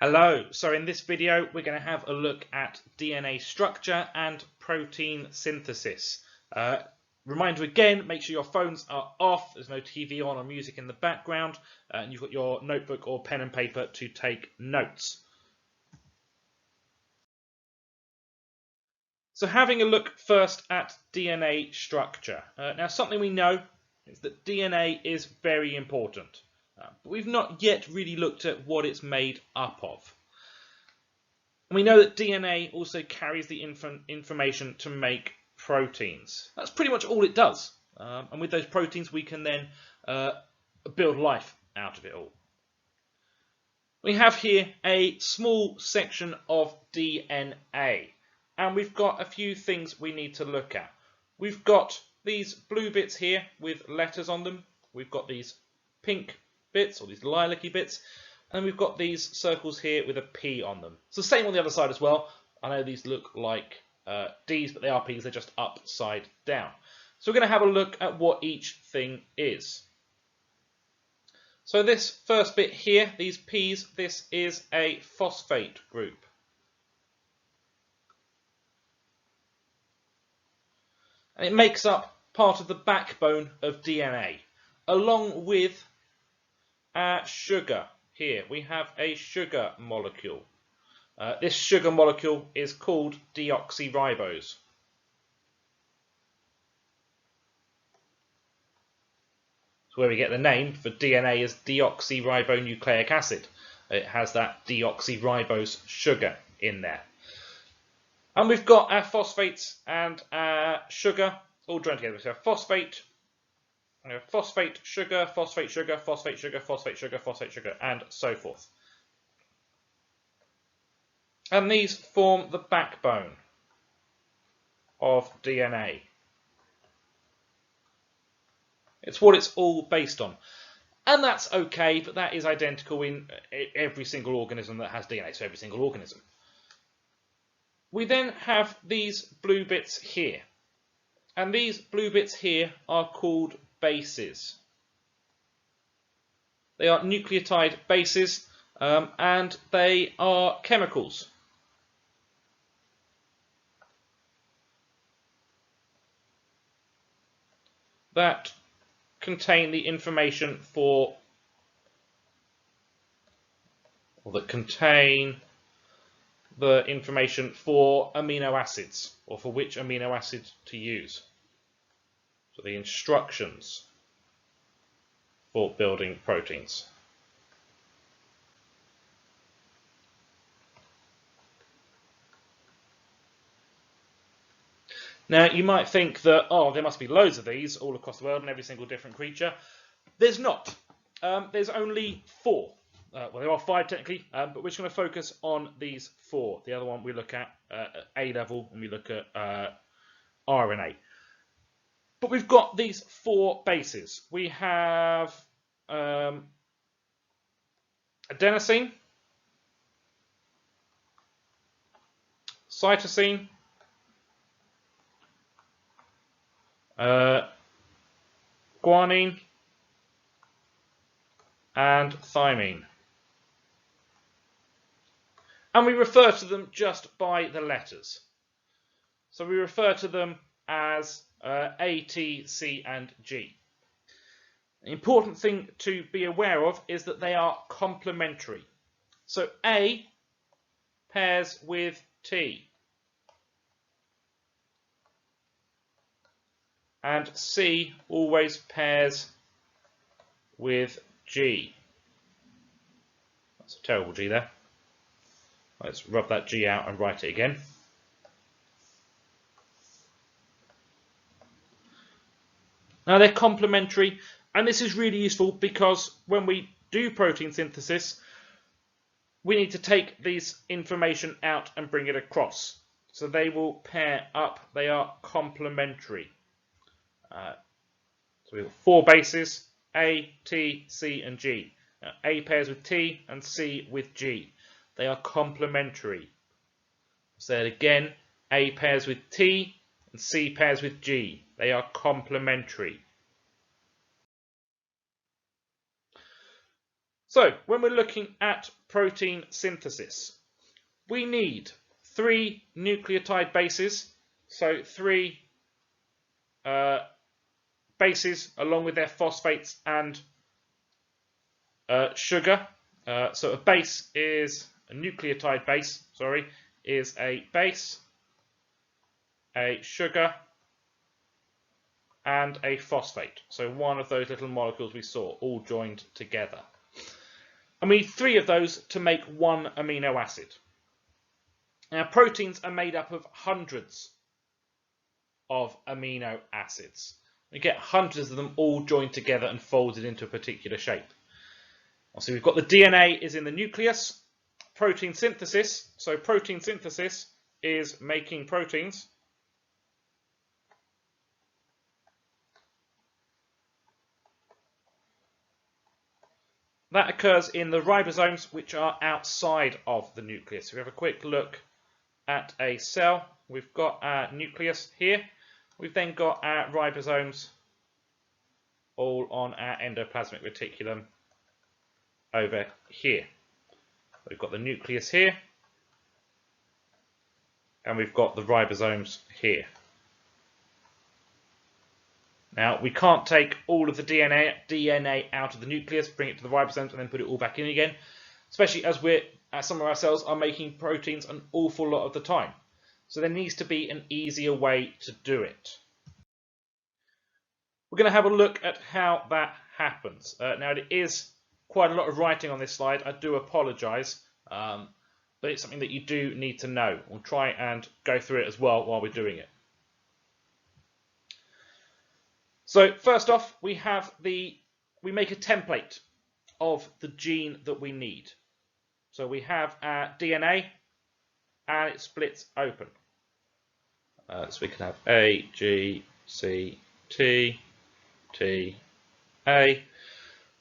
Hello, so in this video we're going to have a look at DNA structure and protein synthesis. Reminder again, make sure your phones are off, there's no TV on or music in the background, and you've got your notebook or pen and paper to take notes. So having a look first at DNA structure. Now something we know is that DNA is very important, but we've not yet really looked at what it's made up of. And we know that DNA also carries the information to make proteins. That's pretty much all it does. And with those proteins, we can then build life out of it all. We have here a small section of DNA. And we've got a few things we need to look at. We've got these blue bits here with letters on them. We've got these pink bits, or these lilac-y bits. And we've got these circles here with a P on them. So same on the other side as well. I know these look like D's, but they are P's. They're just upside down. So we're going to have a look at what each thing is. So this first bit here, these P's, this is a phosphate group. And it makes up part of the backbone of DNA, along with sugar. Here we have a sugar molecule. This sugar molecule is called deoxyribose. So where we get the name for DNA is deoxyribonucleic acid. It has that deoxyribose sugar in there. And we've got our phosphates and our sugar all joined together. So phosphate, phosphate, sugar, phosphate, sugar, phosphate, sugar, phosphate, sugar, phosphate, sugar, and so forth. And these form the backbone of DNA. It's what it's all based on. And that's okay, but that is identical in every single organism that has DNA, so every single organism. We then have these blue bits here. And these blue bits here are called bases. They are nucleotide bases, and they are chemicals. That contain the information for, or that contain the information for amino acids, or for which amino acid to use. So the instructions for building proteins. Now you might think that, oh, there must be loads of these all across the world in every single different creature. There's not. There's only 4. Well, there are 5 technically, but we're just going to focus on these 4. The other one we look at A level, and we look at RNA. But we've got these 4 bases. We have adenosine, cytosine, guanine, and thymine. And we refer to them just by the letters. So we refer to them as A, T, C, and G. The important thing to be aware of is that they are complementary. So A pairs with T, and C always pairs with G. That's a terrible G there. Let's rub that G out and write it again. Now they're complementary, and this is really useful because when we do protein synthesis, we need to take this information out and bring it across. So they will pair up, they are complementary. So we've got 4 bases, A, T, C, and G. Now, A pairs with T and C with G. They are complementary. Say it again, A pairs with T and C pairs with G. They are complementary. So when we're looking at protein synthesis, we need 3 nucleotide bases, so 3 bases along with their phosphates and sugar. So a base is a nucleotide base, is a base, a sugar, and a phosphate. So one of those little molecules we saw all joined together. And we need 3 of those to make 1 amino acid. Now proteins are made up of hundreds of amino acids. We get hundreds of them all joined together and folded into a particular shape. So we've got the DNA is in the nucleus. Protein synthesis. So protein synthesis is making proteins. That occurs in the ribosomes, which are outside of the nucleus. If we have a quick look at a cell, we've got our nucleus here. We've then got our ribosomes all on our endoplasmic reticulum over here. We've got the nucleus here, and we've got the ribosomes here. Now, we can't take all of the DNA out of the nucleus, bring it to the ribosomes, and then put it all back in again, especially as some of our cells are making proteins an awful lot of the time. So there needs to be an easier way to do it. We're going to have a look at how that happens. Now, it is quite a lot of writing on this slide. I do apologise, but it's something that you do need to know. We'll try and go through it as well while we're doing it. So first off, we make a template of the gene that we need. So we have our DNA, and it splits open. So we can have A, G, C, T, T, A.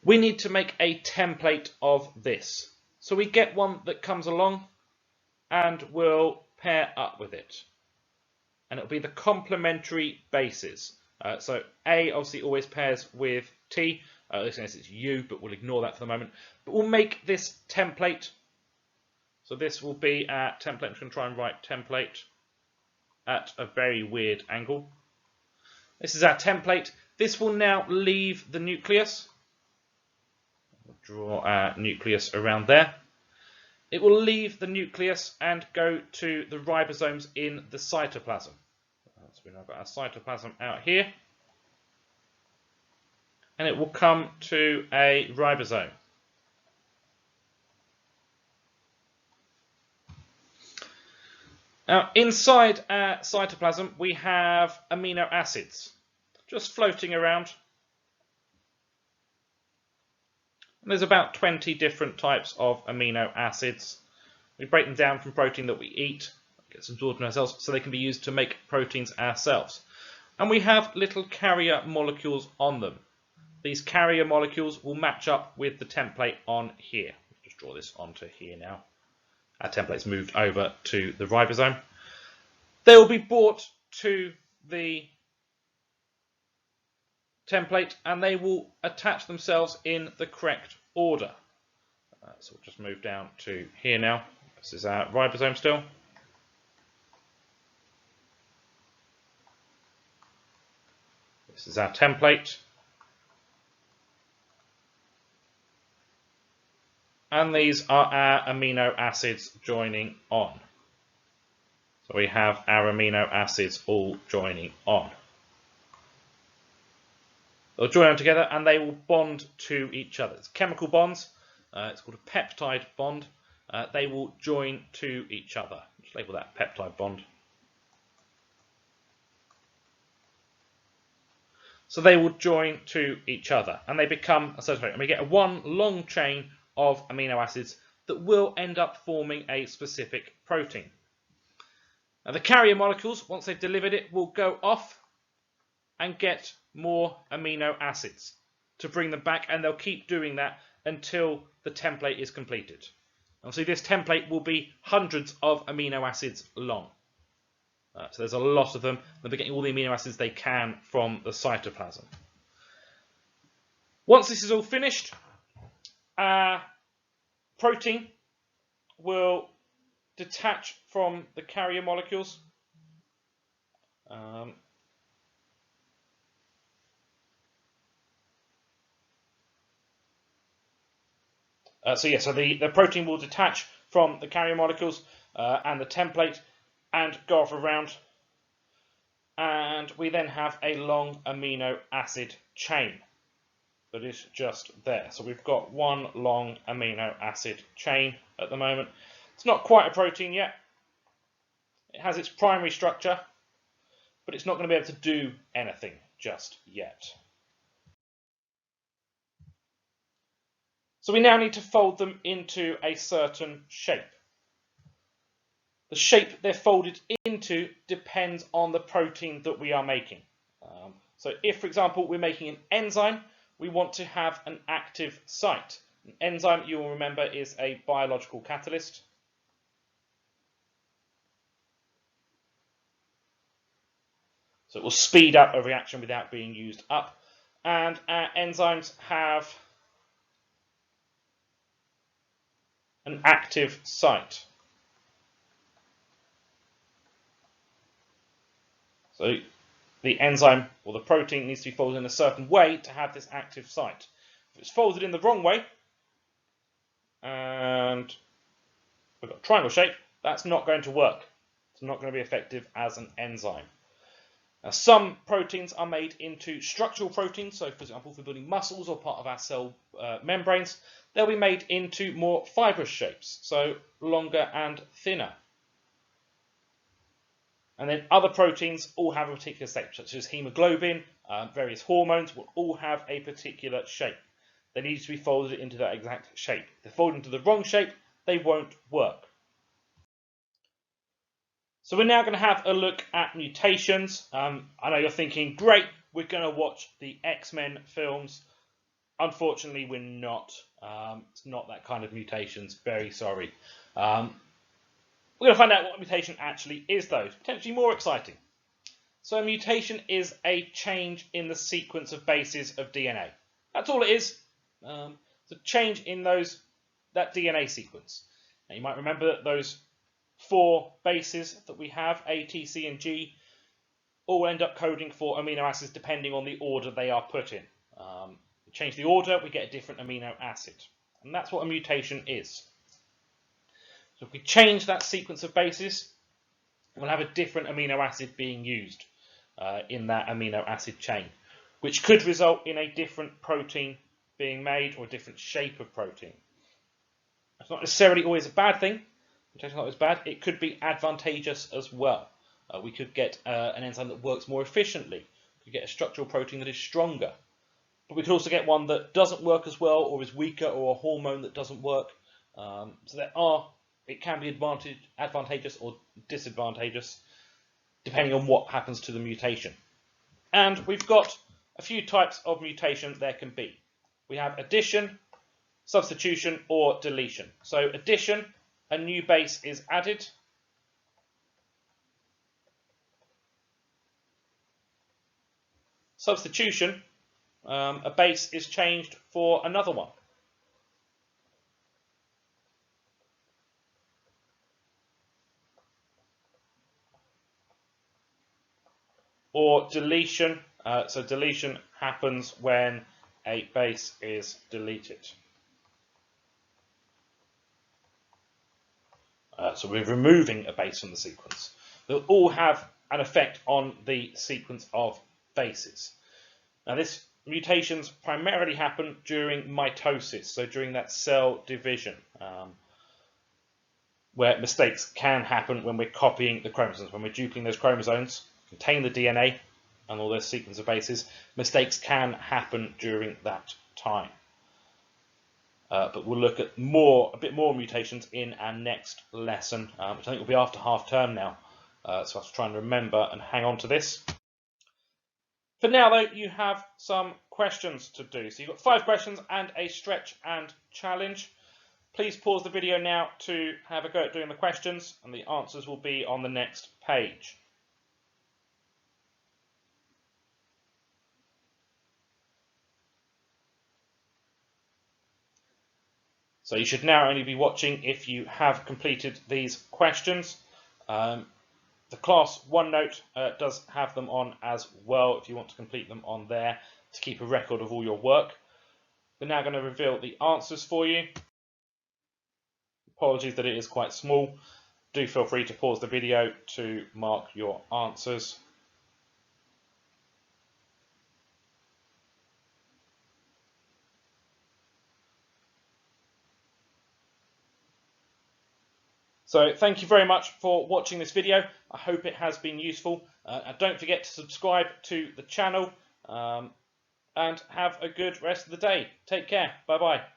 We need to make a template of this. So we get one that comes along and we'll pair up with it. And it'll be the complementary bases. So A obviously always pairs with T. This is it's U, but we'll ignore that for the moment. But we'll make this template. So this will be our template. I'm just going to try and write template at a very weird angle. This is our template. This will now leave the nucleus. We'll draw our nucleus around there. It will leave the nucleus and go to the ribosomes in the cytoplasm. So we've now got our cytoplasm out here. And it will come to a ribosome. Now, inside our cytoplasm, we have amino acids just floating around. And there's about 20 different types of amino acids. We break them down from protein that we eat, gets absorbed in our cells, so they can be used to make proteins ourselves. And we have little carrier molecules on them. These carrier molecules will match up with the template on here. Just draw this onto here now. Our template's moved over to the ribosome. They will be brought to the template and they will attach themselves in the correct order. So we'll just move down to here now. This is our ribosome still. This is our template. And these are our amino acids joining on. So we have our amino acids all joining on. They'll join on together and they will bond to each other. It's chemical bonds. It's called a peptide bond. They will join to each other. Just label that peptide bond. So they will join to each other and they become a substrate. And we get one long chain of amino acids that will end up forming a specific protein. Now the carrier molecules, once they've delivered it, will go off and get more amino acids to bring them back, and they'll keep doing that until the template is completed. And so this template will be hundreds of amino acids long. So there's a lot of them. They'll be getting all the amino acids they can from the cytoplasm. Once this is all finished, our protein will detach from the carrier molecules. So the protein will detach from the carrier molecules and the template and go off around. And we then have a long amino acid chain that is just there. So we've got one long amino acid chain at the moment. It's not quite a protein yet. It has its primary structure, but it's not going to be able to do anything just yet. So we now need to fold them into a certain shape. The shape they're folded into depends on the protein that we are making. So if, for example, we're making an enzyme, we want to have an active site. An enzyme, you will remember, is a biological catalyst. So it will speed up a reaction without being used up. And our enzymes have an active site. So the enzyme or the protein needs to be folded in a certain way to have this active site. If it's folded in the wrong way, and we've got a triangle shape, that's not going to work. It's not going to be effective as an enzyme. Now, some proteins are made into structural proteins. So, for example, if we're building muscles or part of our cell membranes, they'll be made into more fibrous shapes, so longer and thinner. And then other proteins all have a particular shape, such as hemoglobin, various hormones will all have a particular shape. They need to be folded into that exact shape. If they're folded into the wrong shape, they won't work. So we're now going to have a look at mutations. I know you're thinking, great, we're going to watch the X-Men films. Unfortunately, we're not. It's not that kind of mutations. Very sorry. We're going to find out what a mutation actually is, though. It's potentially more exciting. So a mutation is a change in the sequence of bases of DNA. That's all it is. It's a change in that DNA sequence. Now you might remember that those 4 bases that we have, A, T, C, and G, all end up coding for amino acids depending on the order they are put in. We change the order, we get a different amino acid. And that's what a mutation is. So if we change that sequence of bases, we'll have a different amino acid being used in that amino acid chain, which could result in a different protein being made or a different shape of protein. It's not necessarily always a bad thing. Mutation's not always bad. It could be advantageous as well. We could get an enzyme that works more efficiently. We could get a structural protein that is stronger. But we could also get one that doesn't work as well or is weaker, or a hormone that doesn't work. It can be advantageous or disadvantageous depending on what happens to the mutation. And we've got a few types of mutation there can be. We have addition, substitution, or deletion. So addition, a new base is added. Substitution, a base is changed for another one. Or deletion, so deletion happens when a base is deleted. So we're removing a base from the sequence. They'll all have an effect on the sequence of bases. Now this mutations primarily happen during mitosis, so during that cell division, where mistakes can happen when we're copying the chromosomes. When we're duplicating those chromosomes, contain the DNA and all those sequence of bases, mistakes can happen during that time. But we'll look at a bit more mutations in our next lesson, which I think will be after half term now. So I have to try and remember and hang on to this. For now, though, you have some questions to do. So you've got 5 questions and a stretch and challenge. Please pause the video now to have a go at doing the questions, and the answers will be on the next page. So you should now only be watching if you have completed these questions. The class OneNote does have them on as well if you want to complete them on there to keep a record of all your work. We're now going to reveal the answers for you. Apologies that it is quite small. Do feel free to pause the video to mark your answers. So thank you very much for watching this video. I hope it has been useful. And don't forget to subscribe to the channel and have a good rest of the day. Take care. Bye bye.